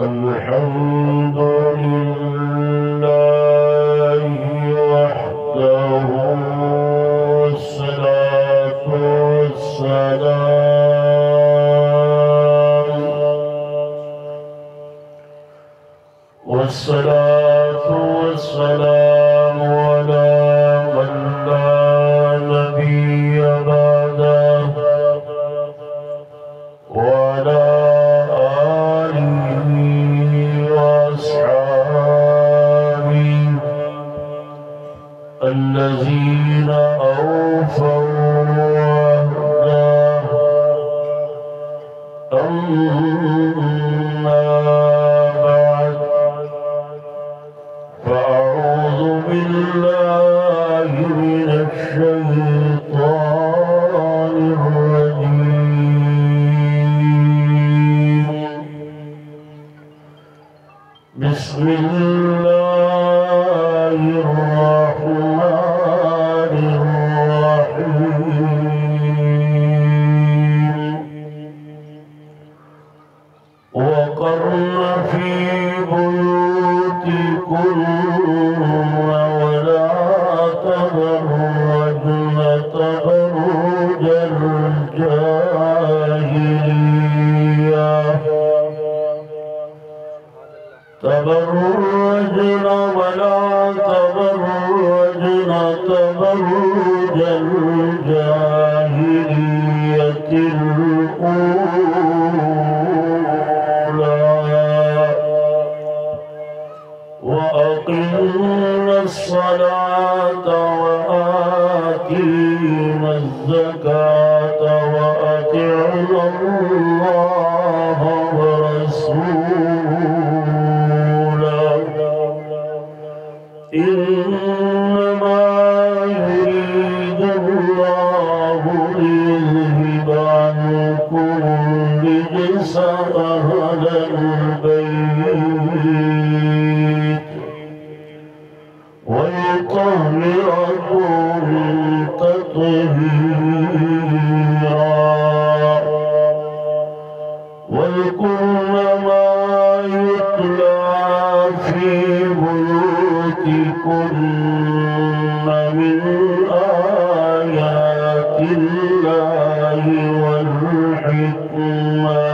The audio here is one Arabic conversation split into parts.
الحمد لله وحده والصلاة والسلام على من لا نبي بعده وعلى آله وأصحابه الذين أوفوا عهده. أما بعد، فأعوذ بالله من الشيطان الرجيم. بسم الله الرحمن الرحيم. وقرن في بيوتكن ولا تبرجن تبرج الجاهلية تبرجن ولا تبرجن تبرج الجاهلية الأولى وأقمنا الصلاة وآتينا الزكاة وأطعنا الله ورسوله إنما يريد الله ليذهب عنكم الرجس أهل البيت ويطهركم تطهيرا. واذكرن ما يتلى في بيوتكن من آيات الله والحكمة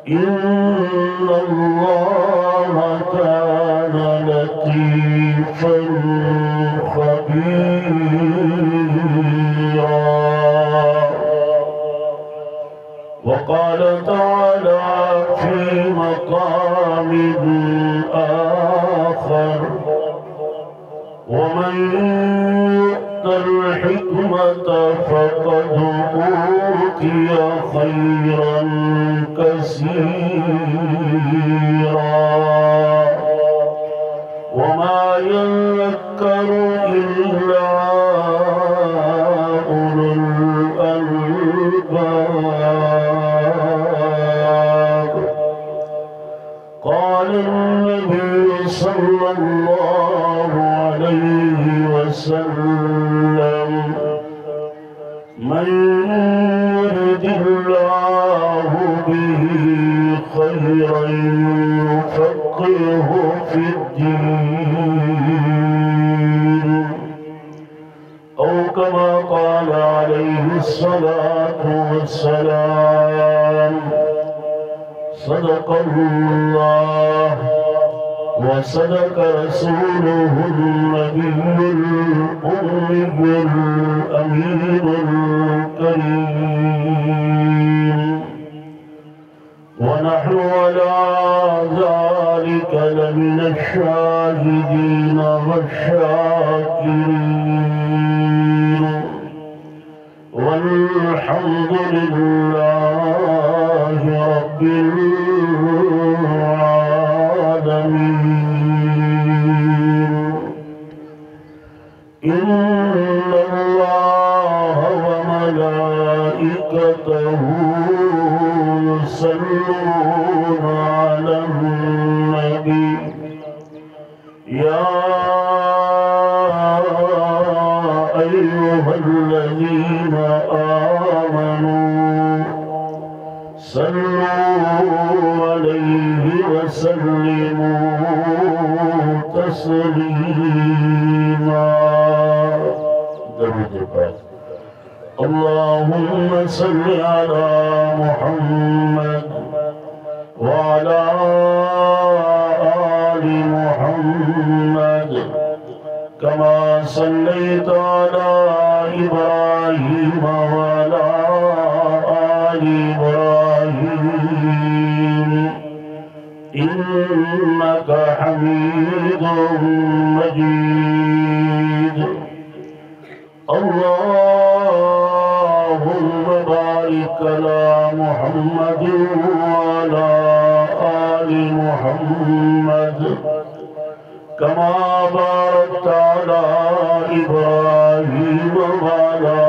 إن الله كان لطيفا خبيرا. وقال تعالى في مقام آخر: ومن يؤت الحكمة فقد أوتي خيرا كثيرا وما يذكر إلا أولو الألباب. قال النبي صلى الله عليه وسلم: من يرد الله به خيرا يفقهه في الدين، أو كما قال عليه الصلاة والسلام. صدق الله وصدق رسوله النبي الأمي الأمين الكريم. ونحن على ذلك لمن الشاهدين والشاكرين، والحمد لله رب العالمين. إن الله وملائكته يصلون على النبي يا أيها الذين آمنوا सल्लल्लाहु अलैहि वसल्लिमू तस्लीमा। दरूद पाक। अल्लाहुम्मा सल्लि अला मुहम्मद व अला आलि मुहम्मद कमा सल्लैता अला इब्राहीम व अला आलि इब्राहीम इन्नका हमीदुम मजीद। अल्लाहुम्मा बारिक अला मुहम्मद व अला आलि मुहम्मद कमा बारकता अला इब्राहीम व अला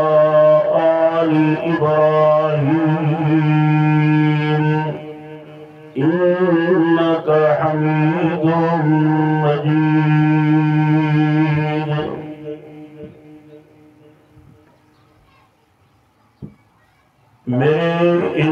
आलि इब्राहीम इन्नका हमीदुम मजीद। मेरे